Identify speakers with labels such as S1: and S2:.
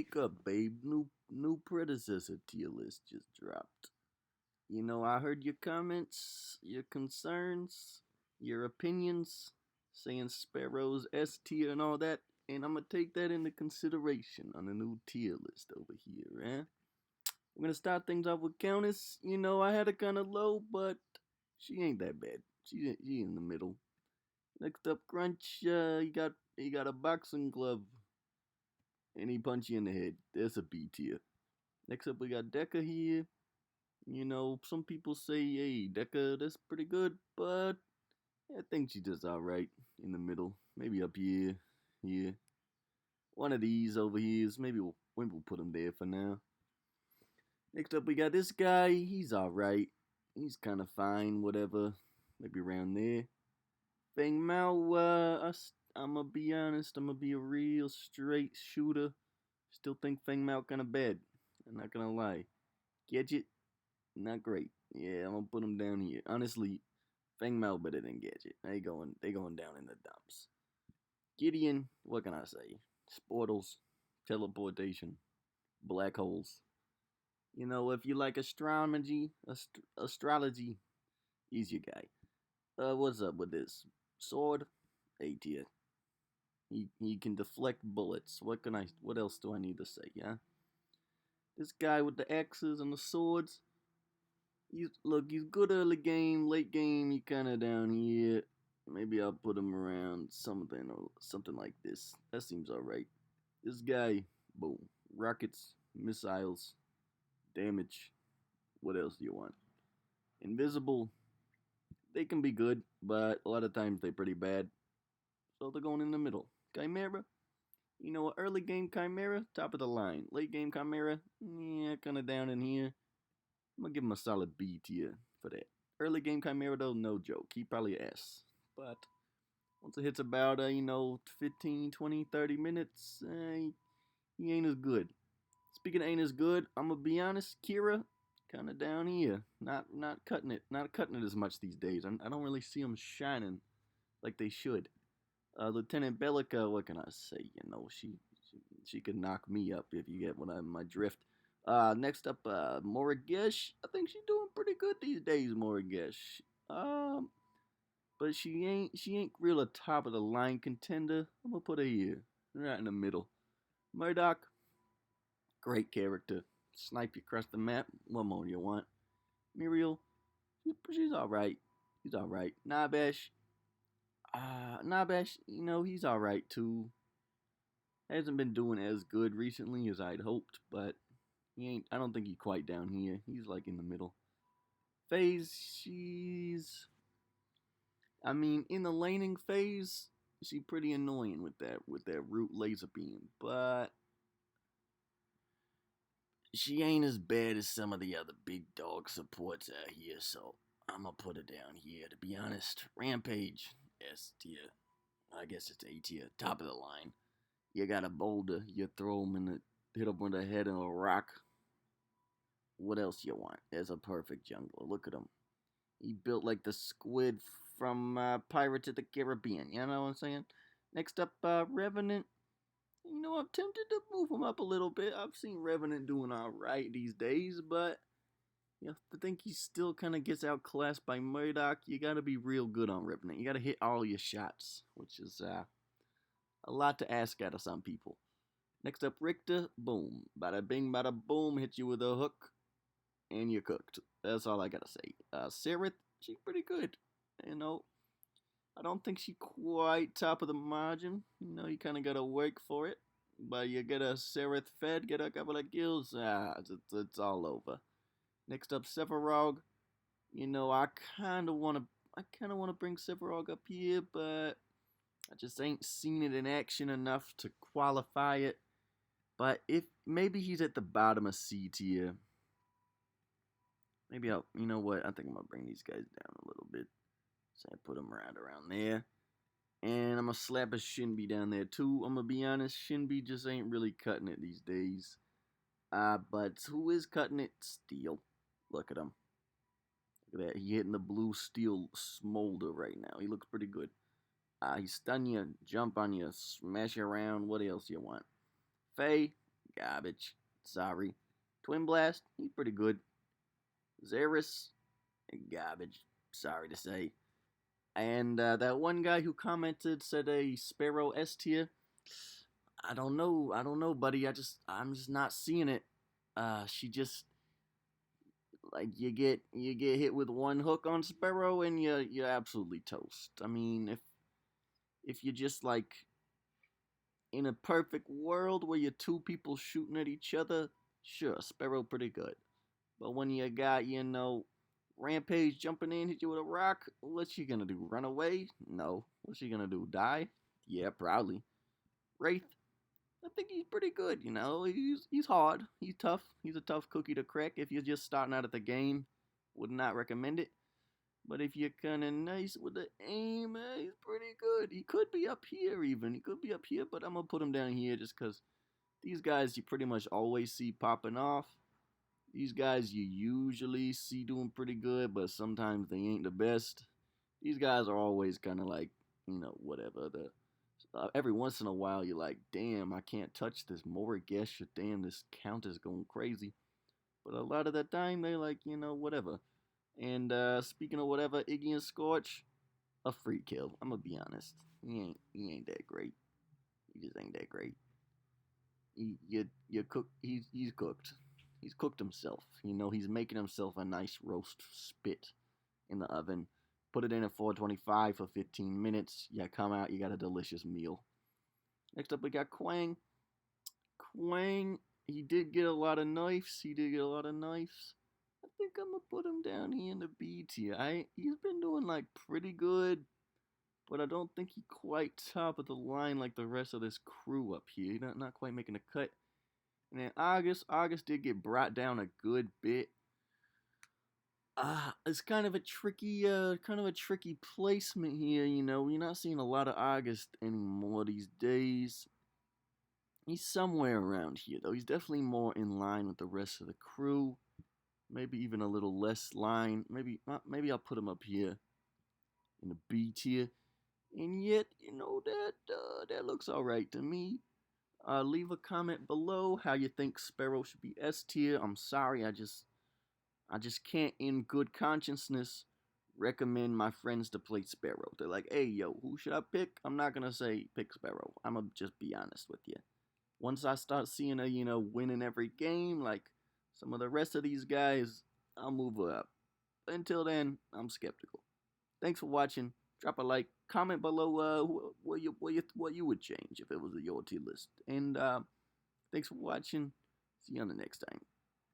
S1: Wake up, babe. New Predecessor tier list just dropped. I heard your comments, your concerns, your opinions, saying Sparrow's S tier and all that, and I'm gonna take that into consideration on the new tier list over here, eh? We're gonna start things off with Countess. I had her kinda low, but she ain't that bad. She in the middle. Next up, Crunch. He got a boxing glove, and he punch you in the head. That's a B tier. Next up, we got Deca here. Some people say, hey, Deca, that's pretty good, but I think she does alright in the middle. Maybe up here. One of these over here is maybe we'll put him there for now. Next up, we got this guy. He's alright. He's kind of fine, whatever. Maybe around there. Feng Mao, I'm gonna be honest, I'm gonna be a real straight shooter. Still think Feng Mao kind of bad. I'm not gonna lie. Gadget, not great. Yeah, I'm gonna put him down here. Honestly, Feng Mao better than Gadget. They going down in the dumps. Gideon, what can I say? Sportals, teleportation, black holes. If you like astrology, he's your guy. What's up with this sword? A tier. He can deflect bullets. What else do I need to say? Yeah. This guy with the axes and the swords. He's good early game, late game. He kind of down here. Maybe I'll put him around something or something like this. That seems alright. This guy, boom, rockets, missiles, damage. What else do you want? Invisible. They can be good, but a lot of times they're pretty bad. So they're going in the middle. Chimera. Early game Chimera, top of the line. Late game Chimera, yeah, kind of down in here. I'm gonna give him a solid B tier for that. Early game Chimera though, no joke. He probably S. But once it hits about 15, 20, 30 minutes, he ain't as good. Speaking of ain't as good, I'm gonna be honest, Kira, kind of down here. Not cutting it. Not cutting it as much these days. I don't really see them shining like they should. Lieutenant Bellica, what can I say? She could knock me up if you get what I'm my drift. Next up, Morigesh. I think she's doing pretty good these days, Morigesh. But she ain't real a top of the line contender. I'm gonna put her here, right in the middle. Murdoch, great character. Snipe you across the map. What more do you want? Muriel, she's all right. She's all right. Nabash, he's all right too. Hasn't been doing as good recently as I'd hoped, but he ain't. I don't think he's quite down here. He's like in the middle. Phase, in the laning phase, she's pretty annoying with that root laser beam, but she ain't as bad as some of the other big dog supports out here. So I'm gonna put her down here. To be honest, Rampage S tier. I guess it's A tier, top of the line. You got a boulder, you throw him in the hit him with a head and a rock. What else you want? There's a perfect jungler. Look at him. He built like the squid from Pirates of the Caribbean. You know what I'm saying? Next up, Revenant. I'm tempted to move him up a little bit. I've seen Revenant doing all right these days, but I think he still kind of gets outclassed by Murdoch. You got to be real good on Revenant. You got to hit all your shots, which is a lot to ask out of some people. Next up, Richter. Boom. Bada bing, bada boom. Hit you with a hook, and you're cooked. That's all I gotta say. Sereth, she's pretty good. I don't think she quite top of the margin. You kind of gotta work for it. But you get a Sereth fed, get a couple of kills, it's all over. Next up, Sephiroth. I kind of wanna bring Sephiroth up here, but I just ain't seen it in action enough to qualify it. But if maybe he's at the bottom of C tier. Maybe you know what? I think I'm gonna bring these guys down a little bit. So I put them around there. And I'm gonna slap a Shinbi down there too. I'm gonna be honest, Shinbi just ain't really cutting it these days. But who is cutting it? Steel. Look at him. Look at that. He hitting the blue steel smolder right now. He looks pretty good. He stun you, jump on you, smash you around. What else you want? Faye, garbage. Sorry. Twin Blast, he's pretty good. Xeris, garbage. Sorry to say. And that one guy who commented said a Sparrow S tier. I don't know. I don't know, buddy. I'm just not seeing it. She just like you get hit with one hook on Sparrow and you're absolutely toast. I mean, if you're just like in a perfect world where you're two people shooting at each other, sure, Sparrow pretty good. But when you got, Rampage jumping in, hit you with a rock, what's she gonna do? Run away? No. What's she gonna do? Die? Yeah, probably. Wraith, I think he's pretty good, He's hard. He's tough. He's a tough cookie to crack if you're just starting out at the game. Would not recommend it. But if you're kind of nice with the aim, he's pretty good. He could be up here even. He could be up here, but I'm going to put him down here just because these guys you pretty much always see popping off. These guys you usually see doing pretty good, but sometimes they ain't the best. These guys are always kind of like, whatever. Every once in a while you're like, damn, I can't touch this Morigesh, or damn, this count is going crazy. But a lot of the time they're like, whatever. And speaking of whatever, Iggy and Scorch, a free kill. I'm gonna be honest. He ain't that great. He just ain't that great. You cook. He's cooked. He's cooked himself. He's making himself a nice roast spit in the oven. Put it in at 425 for 15 minutes. You come out, you got a delicious meal. Next up, we got Quang. Quang, he did get a lot of knives. I think I'm gonna put him down here in the B tier. He's been doing like pretty good, but I don't think he quite top of the line like the rest of this crew up here. He's not quite making a cut. And then August did get brought down a good bit. It's kind of a tricky placement here. We're not seeing a lot of August anymore these days. He's somewhere around here though. He's definitely more in line with the rest of the crew. Maybe even a little less line. Maybe I'll put him up here in the B tier. And yet, that looks alright to me. Leave a comment below how you think Sparrow should be S tier. I'm sorry, I just can't in good consciousness recommend my friends to play Sparrow. They're like, hey, yo, who should I pick? I'm not gonna say pick Sparrow. I'm gonna just be honest with you. Once I start seeing a, win in every game, like some of the rest of these guys, I'll move up. Until then, I'm skeptical. Thanks for watching. Drop a like, comment below what you would change if it was your tier list. And thanks for watching. See you on the next time.